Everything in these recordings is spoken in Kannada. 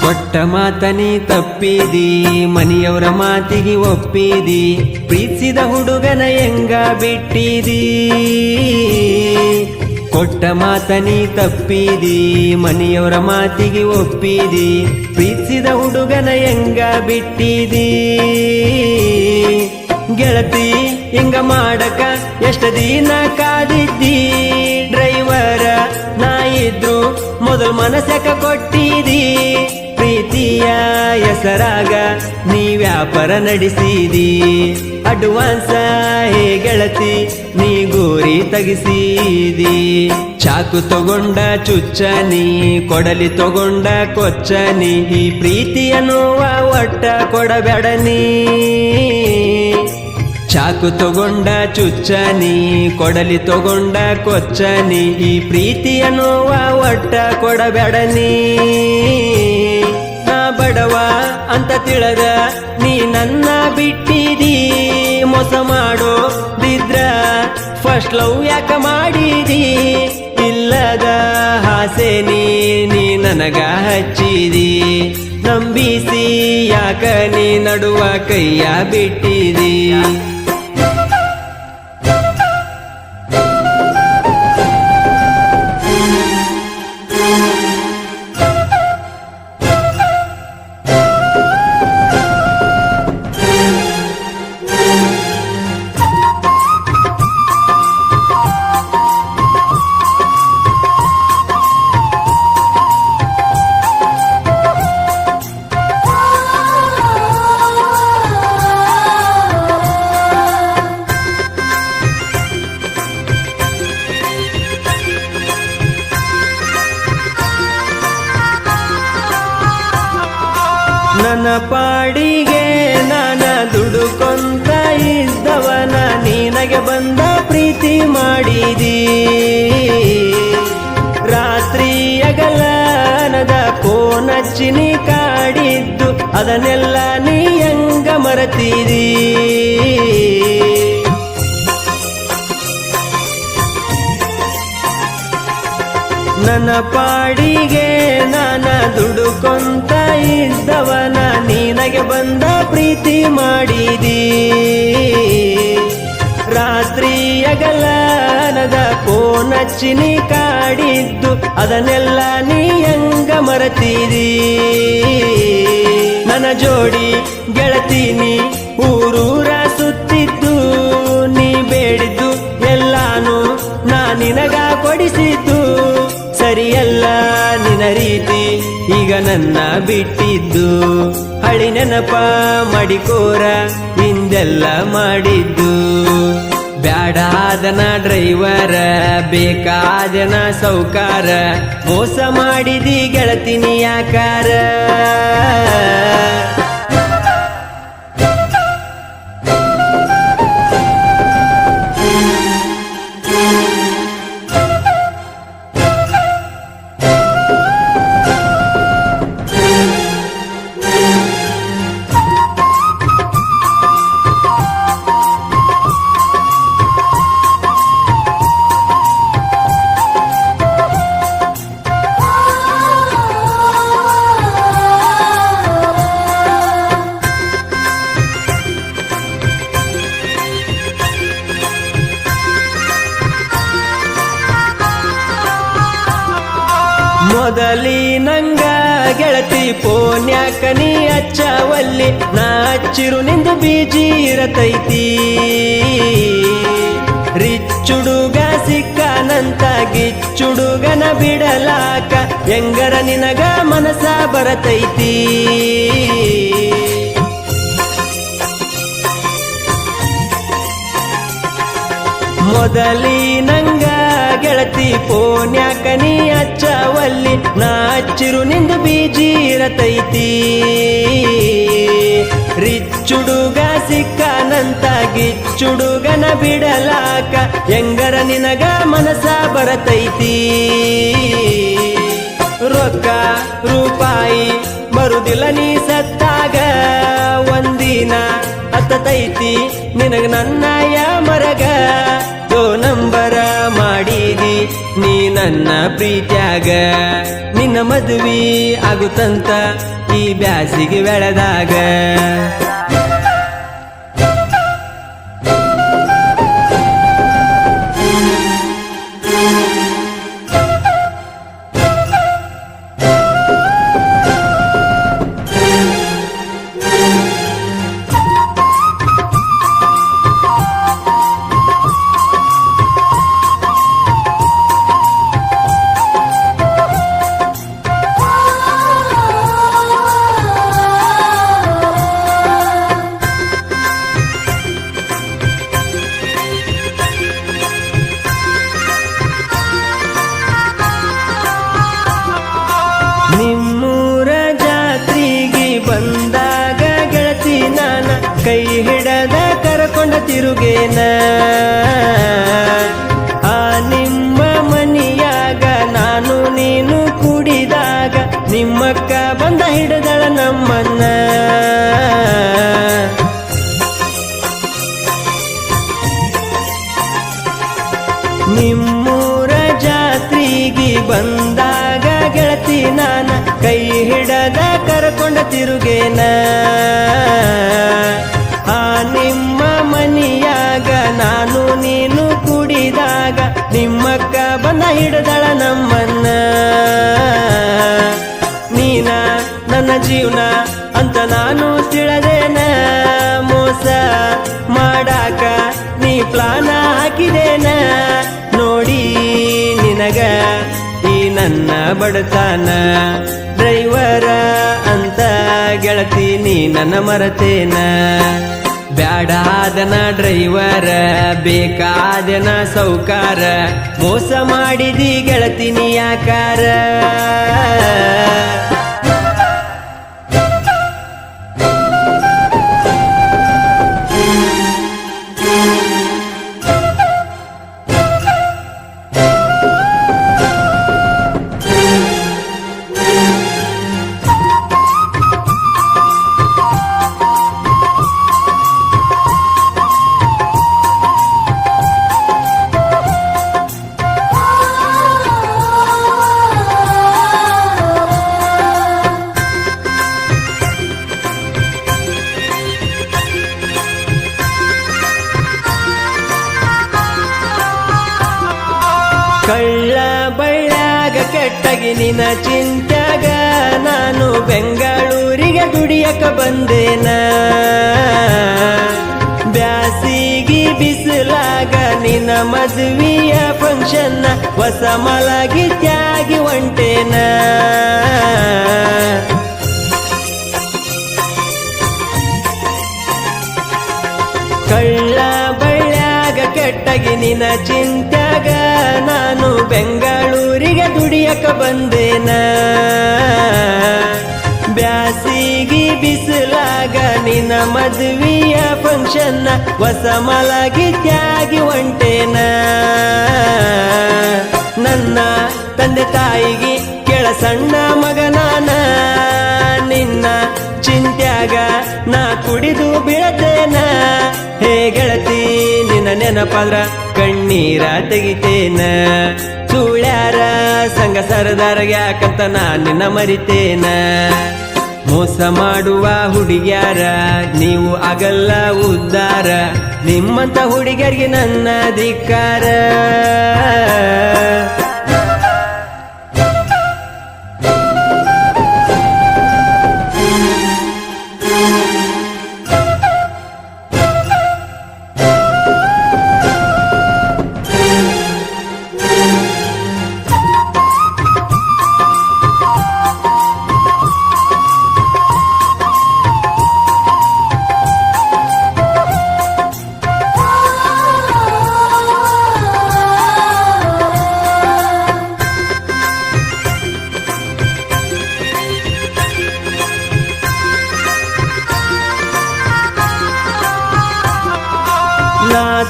ಕೊಟ್ಟ ಮಾತನಿ ತಪ್ಪಿದಿ ಮನೆಯವರ ಮಾತಿಗೆ ಒಪ್ಪಿದಿ ಪ್ರೀತಿಸಿದ ಹುಡುಗನ ಹೆಂಗ ಬಿಟ್ಟಿದಿ ಕೊಟ್ಟ ಮಾತನಿ ತಪ್ಪಿದಿ ಮನೆಯವರ ಮಾತಿಗೆ ಒಪ್ಪಿದಿ ಪ್ರೀತಿಸಿದ ಹುಡುಗನ ಹೆಂಗ ಬಿಟ್ಟಿದಿ ಗೆಳತಿ ಹಿಂಗ ಮಾಡಕ ಎಷ್ಟ ದಿನ ಕಾದಿದ್ದಿ ಡ್ರೈವರ ನಾ ಇದ್ರು ಮೊದಲು ಮನಸ್ಸಕ ಕೊಟ್ಟಿದಿ ಪ್ರೀತಿಯ ಹೆಸರಾಗ ನೀ ವ್ಯಾಪಾರ ನಡೆಸಿದಿ ಅಡ್ವಾನ್ಸ ಹೇ ಗೆಳತಿ ನೀ ಗೋರಿ ತಗಿಸಿದಿ ಚಾಕು ತಗೊಂಡ ಚುಚ್ಚನಿ ಕೊಡಲಿ ತಗೊಂಡ ಕೊಚ್ಚನಿ ಈ ಪ್ರೀತಿಯ ನೋವ ಒಟ್ಟ ಕೊಡಬೇಡನಿ ಚಾಕು ತಗೊಂಡ ಚುಚ್ಚನಿ ಕೊಡಲಿ ತಗೊಂಡ ಕೊಚ್ಚನಿ ಈ ಪ್ರೀತಿಯ ನೋವ ಒಟ್ಟ ಕೊಡಬೇಡನಿ ನಾ ಬಡವ ಅಂತ ತಿಳದ ನೀ ನನ್ನ ಬಿಟ್ಟಿದಿ ಮೋಸ ಮಾಡೋದಿದ್ರ ಫಸ್ಟ್ ಲವ್ ಯಾಕ ಮಾಡಿದಿ ಇಲ್ಲದ ಆಸೆ ನೀ ನನಗ ಹಚ್ಚಿದಿ ನಂಬಿಸಿ ಯಾಕ ನೀ ನಡುವ ಕೈಯ ಬಿಟ್ಟಿದಿ ನನ್ನ ಪಾಡಿಗೆ ನಾನ ದುಡುಕೊಂತ ಇದ್ದವನ ನಿನಗೆ ಬಂದ ಪ್ರೀತಿ ಮಾಡಿದಿ ರಾತ್ರಿ ಅಗಲನದ ಫೋನಚ್ಚಿನಿ ಕಾಡಿದ್ದು ಅದನ್ನೆಲ್ಲ ನೀ ಹೆಂಗ ಮರತಿದಿ ನನ್ನ ಪಾಡಿಗೆ ನಾನ ದುಡುಕೊಂತ ಇದ್ದವನ ನಿನಗೆ ಬಂದ ಪ್ರೀತಿ ಮಾಡಿದಿ ರಾತ್ರಿ ಅಗಲನದ ಫೋನಚ್ಚಿನಿ ಕಾಡಿದ್ದು ಅದನ್ನೆಲ್ಲ ನೀ ಹೆಂಗ ಮರತಿದಿ ನನ್ನ ಜೋಡಿ ಗೆಳತೀನಿ ಊರೂರ ಸುತ್ತಿದ್ದು ನೀ ಬೇಡಿದ್ದು ಎಲ್ಲಾನು ನಾ ನಿನಗ ಕೊಡಿಸಿದ್ದು ಸರಿಯಲ್ಲ ನಿನ್ನ ರೀತಿ ಈಗ ನನ್ನ ಬಿಟ್ಟಿದ್ದು ಹಳಿ ನೆನಪ ಮಾಡಿಕೋರ ಹಿಂದೆಲ್ಲ ಮಾಡಿದ್ದು ಬ್ಯಾಡಾದನ ಡ್ರೈವರ ಬೇಕಾದನ ಸೌಕಾರ ಮೋಸ ಮಾಡಿದಿ ಗೆಳತಿನಿ ಯಾಕಾರ ಮೊದಲಿ ನಂಗ ಗೆಳತಿ ಪೋನ್ಯಾಕ ನೀ ಹಚ್ಚವಲ್ಲಿ ನಾ ಹಚ್ಚಿರು ನಿಂದು ಬೀಜಿ ಇರತೈತಿ ರಿಚ್ಚುಡುಗ ಸಿಕ್ಕನಂತ ಗಿಚ್ಚುಡುಗನ ಬಿಡಲಾಕ ಹೆಂಗರ ನಿನಗ ಮನಸ ಬರತೈತಿ ಮೊದಲಿ ನಂಗ ಗೆಳತಿ ಪೋನ್ಯಾಕ ನೀ ಹಚ್ಚವಲ್ಲಿ ನಾ ಹಚ್ಚಿರು ನಿಂದು ಬೀಜಿ ಇರತೈತಿ ರಿಚ್ಚುಡುಗ ಸಿಕ್ಕನಂತ ಗಿಚ್ಚುಡುಗನ ಬಿಡಲಾಕ ಹೆಂಗರ ನಿನಗ ಮನಸ ಬರತೈತಿ ರೊಕ್ಕ ರೂಪಾಯಿ ಬರುದಿಲ್ಲ ನೀ ಸತ್ತಾಗ ಒಂದಿನ ಹತ್ತತೈತಿ ನಿನಗ ನನ್ನ ಮರಗ ದೋ ನಂಬರ ಮಾಡಿದಿ ನೀ ನನ್ನ ಪ್ರೀತ್ಯಾಗ ನಿನ್ನ ಮದುವೆ ಆಗುತ್ತಂತ ಈ ಬ್ಯಾಸಿಗೆ ಬೆಳೆದಾಗ ನಿಮ್ಮೂರ ಜಾತ್ರೆಗೆ ಬಂದಾಗ ಗೆಳತಿ ನಾನ ಕೈ ಹಿಡದ ಕರ್ಕೊಂಡ ತಿರುಗೇನ ಆ ನಿಮ್ಮ ಮನಿಯಾಗ ನಾನು ನೀನು ಕುಡಿದಾಗ ನಿಮ್ಮಕ್ಕ ಬಂದ ಹಿಡದಳ ನಮ್ಮನ್ನ ನಿಮ್ಮೂರ ಜಾತ್ರೆಗೆ ಬಂದಾಗ ಗೆಳತಿ ನಾನ ಕೈ ಹಿಡದ ಕರ್ಕೊಂಡ ತಿರುಗೇನ ಆ ನಿಮ್ಮ ಮನಿಯಾಗ ನಾನು ನೀನು ಕುಡಿದಾಗ ನಿಮ್ಮಕ್ಕ ಬಂದ ಹಿಡದಳ ನಮ್ಮನ್ನ ನೀನ ನನ್ನ ಜೀವನ ಅಂತ ನಾನು ತಿಳಿದೇನ ಮೋಸ ಮಾಡಾಕ ನೀ ಪ್ಲಾನ ಹಾಕಿದೇನ ನೋಡಿ ನಿನಗ ಈ ನನ್ನ ಬಡತನ ಡ್ರೈವರ ಅಂತ ಗೆಳತಿ ನೀ ನನ್ನ ಮರತೇನ ಬ್ಯಾಡಾದನ ಡ್ರೈವರ ಬೇಕಾದನ ಸೌಕಾರ ಮೋಸ ಮಾಡಿದಿ ಗೆಳತಿ ನೀ ಯಾಕಾರ ಕಳ್ಳ ಬಳ್ಳಾಗ ಕೆಟ್ಟಗಿ ನಿನ್ನ ಚಿಂತ್ಯಾಗ ನಾನು ಬೆಂಗಳೂರಿಗೆ ದುಡಿಯಕ ಬಂದೇನ ಬ್ಯಾಸಿಗಿ ಬಿಸಿಲಾಗ ನಿನ್ನ ಮದುವೆಯ ಫಂಕ್ಷನ್ ಹೊಸ ಮಲಗಿ ತ್ಯಾಗಿ ಹೊಂಟೇನ ಕಳ್ಳ ಬಳ್ಳಾಗ ಕೆಟ್ಟಗಿ ನಿನ್ನ ಚಿಂತ್ಯಾಗ ನಾನು ಬೆಂಗಳೂರಿಗೆ ದುಡಿಯಕ ಬಂದೇನ ಬ್ಯಾಸಿಗಿ ಬಿಸಿಲಾಗ ನಿನ್ನ ಮದುವೆಯ ಫಂಕ್ಷನ್ ಹೊಸ ಮಲಗಿ ತ್ಯಾಗಿ ಹೊಂಟೇನ ನನ್ನ ತಂದೆ ತಾಯಿಗೆ ಕೆಳ ಸಣ್ಣ ಮಗನಾನ ನಿನ್ನ ಚಿಂತ್ಯಾಗ ನಾ ಕುಡಿದು ಬೀಳತೇನ ಹೇ ಗೆಳತಿ ನಿನ್ನ ನೆನಪಾದ್ರ ಕಣ್ಣೀರ ತೆಗಿತೇನ ಸುಳ್ಯಾರ ಸಂಗ ಸರದಾರ ಯಾಕಂತ ನಾ ನಿನ್ನ ಮರಿತೇನ ಮೋಸ ಮಾಡುವ ಹುಡುಗ್ಯಾರ ನೀವು ಆಗಲ್ಲ ಉದ್ಧಾರ ನಿಮ್ಮಂತ ಹುಡುಗಿಯರಿಗೆ ನನ್ನ ಧಿಕ್ಕಾರ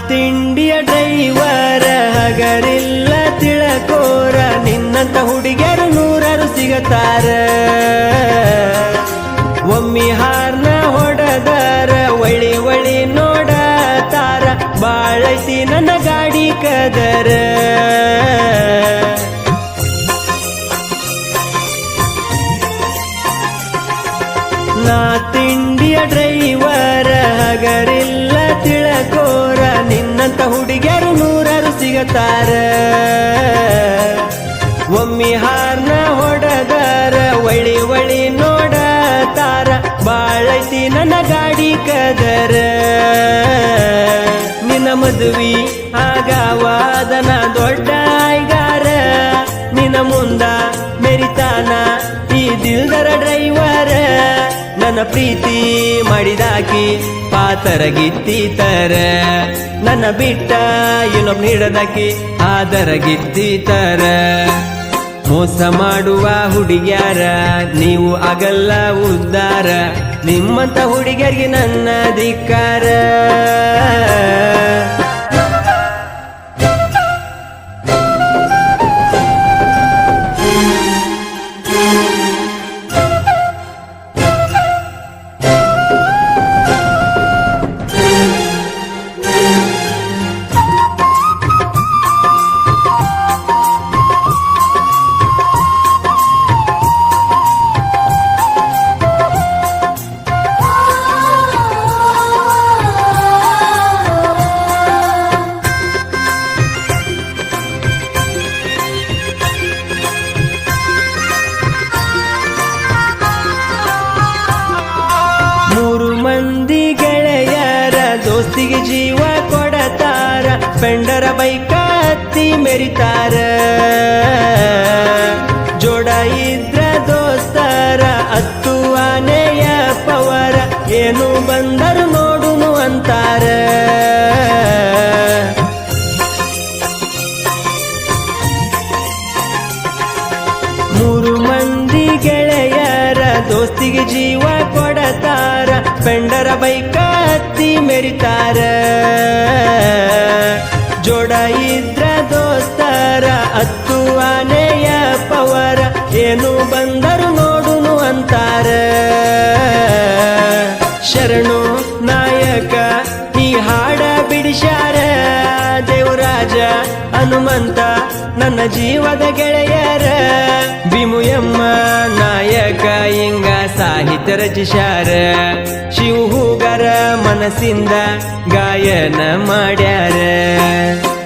ತಿಂಡಿಯ ಡ್ರೈವರ ಹಗರಿಲ್ಲ ತಿಳಕೋರ ನಿನ್ನಂತ ಹುಡುಗಿಯರು ನೂರಾರು ಸಿಗತಾರ ಒಮ್ಮಿ ಹಾರ್ನ ಹೊಡೆದಾರ ಒಳಿ ಒಳಿ ನೋಡತಾರ ಬಾಳೈತಿ ನನ್ನ ಗಾಡಿ ಕದರ ಅಂತಾರ. ಒಮ್ಮಿ ಹಾರ್ನ ಹೊಡದಾರ ಒಳಿ ಒಳಿ ನೋಡತಾರ, ಬಾಳೈತಿ ನನ್ನ ಗಾಡಿ ಕದರ. ನಿನ್ನ ಮದುವಿ ಆಗವಾದನ ದೊಡ್ಡ ಐಗಾರ, ನಿನ್ನ ಮುಂದ ಮೆರಿತಾನ ಈ ದಿಲ್ದರ ಡ್ರೈವರ. ನನ್ನ ಪ್ರೀತಿ ಮಾಡಿದಾಕಿ ಪಾತರಗಿತ್ತೀತರ, ನನ್ನ ಬಿಟ್ಟ ಇನ್ನೊಬ್ಬ ನೀಡದಾಕಿ ಆದರಗಿತ್ತೀತರ. ಮೋಸ ಮಾಡುವ ಹುಡುಗ್ಯಾರ ನೀವು ಆಗಲ್ಲ ಉದ್ದಾರ, ನಿಮ್ಮಂತ ಹುಡುಗಿಯರಿಗೆ ನನ್ನ ಧಿಕ್ಕಾರ. ದೋಸ್ತಿಗೆ ಜೀವ ಕೊಡತಾರ, ಸ್ಪೆಂಡರ ಬೈಕ ಹತ್ತಿ ಮೆರಿತಾರ. ಜೋಡ ಇದ್ರ ದೋಸ್ತರ ಹತ್ತು ಆನೆಯ ಪವರ, ಏನು ಬಂದರು ನೋಡುನು ಅಂತಾರ. ಮೂರು ಮಂದಿ ಗೆಳೆಯರ ದೋಸ್ತಿಗೆ ಜೀವ ಕೊಡತಾರ, ಸ್ಪೆಂಡರ ಬೈಕ ಹತ್ತಿ ಮೆರಿತಾರ. ಜೋಡ ಇದ್ರ ದೋಸ್ತರ ಹತ್ತು ಆನೆಯ ಪವರ, ಏನು ಬಂದರು ನೋಡುನು ಅಂತಾರ. ಶರಣು ನಾಯಕ ಈ ಹಾಡ ಬಿಡಿಸ್ಯಾರ, ದೇವರಾಜ ಹನುಮಂತ ನನ್ನ ಜೀವದ ಗೆಳೆಯರ. ಭೀಮು ಎಮ್ಮ ನಾಯಕ ಹಿಂಗ ಸಾಹಿತ್ಯ ರಚಿಸ್ಯಾರ, ಶಿವ ಹೂಗರ ಮನಸ್ಸಿಂದ ಗಾಯನ ಮಾಡ್ಯಾರ.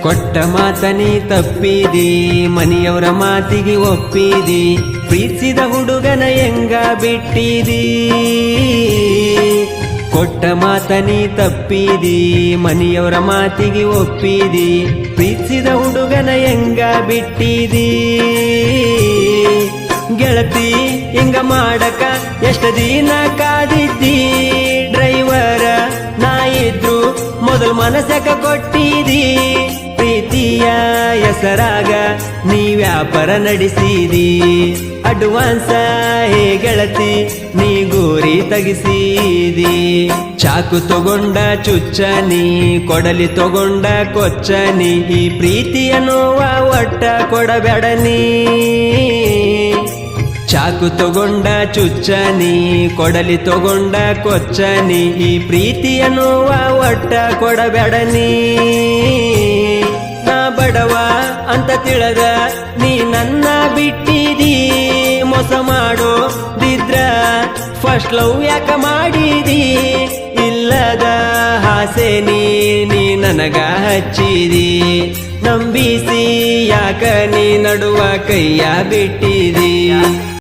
ಕೊಟ್ಟ ಮಾತನಿ ತಪ್ಪಿದಿ, ಮನೆಯವರ ಮಾತಿಗೆ ಒಪ್ಪಿದಿ, ಪ್ರೀತಿಸಿದ ಹುಡುಗನ ಹೆಂಗ ಬಿಟ್ಟಿದಿ. ಕೊಟ್ಟ ಮಾತನಿ ತಪ್ಪಿದಿ, ಮನೆಯವರ ಮಾತಿಗೆ ಒಪ್ಪಿದಿ, ಪ್ರೀತಿಸಿದ ಹುಡುಗನ ಹೆಂಗ ಬಿಟ್ಟಿದಿ. ಗೆಳತಿ ಹಿಂಗ ಮಾಡಕ ಎಷ್ಟ ದಿನ ಕಾದಿದ್ದಿ, ಡ್ರೈವರ ನಾ ಇದ್ರು ಮೊದಲು ಮನಸ್ಸಕ ಕೊಟ್ಟಿದಿ. ಪ್ರೀತಿಯ ಹೆಸರಾಗ ನೀ ವ್ಯಾಪಾರ ನಡೆಸಿದಿ, ಅಡ್ವಾನ್ಸ ಹೇ ಗೆಳತಿ ನೀ ಗೋರಿ ತಗಿಸಿದಿ. ಚಾಕು ತಗೊಂಡ ಚುಚ್ಚನಿ, ಕೊಡಲಿ ತಗೊಂಡ ಕೊಚ್ಚನಿ, ಈ ಪ್ರೀತಿಯ ನೋವ ಒಟ್ಟ ಕೊಡಬೇಡನಿ. ಚಾಕು ತಗೊಂಡ ಚುಚ್ಚನಿ, ಕೊಡಲಿ ತಗೊಂಡ ಕೊಚ್ಚನಿ, ಈ ಪ್ರೀತಿಯ ನೋವ ಒಟ್ಟ ಕೊಡಬೇಡನಿ. ನಾ ಬಡವ ಅಂತ ತಿಳದ ನೀ ನನ್ನ ಬಿಟ್ಟಿದಿ, ಮೋಸ ಮಾಡೋದಿದ್ರ ಫಸ್ಟ್ ಲವ್ ಯಾಕ ಮಾಡಿದಿ. ಇಲ್ಲದ ಆಸೆ ನೀ ನನಗ ಹಚ್ಚಿದಿ, ನಂಬಿಸಿ ಯಾಕ ನೀ ನಡುವ ಕೈಯ ಬಿಟ್ಟಿದಿ.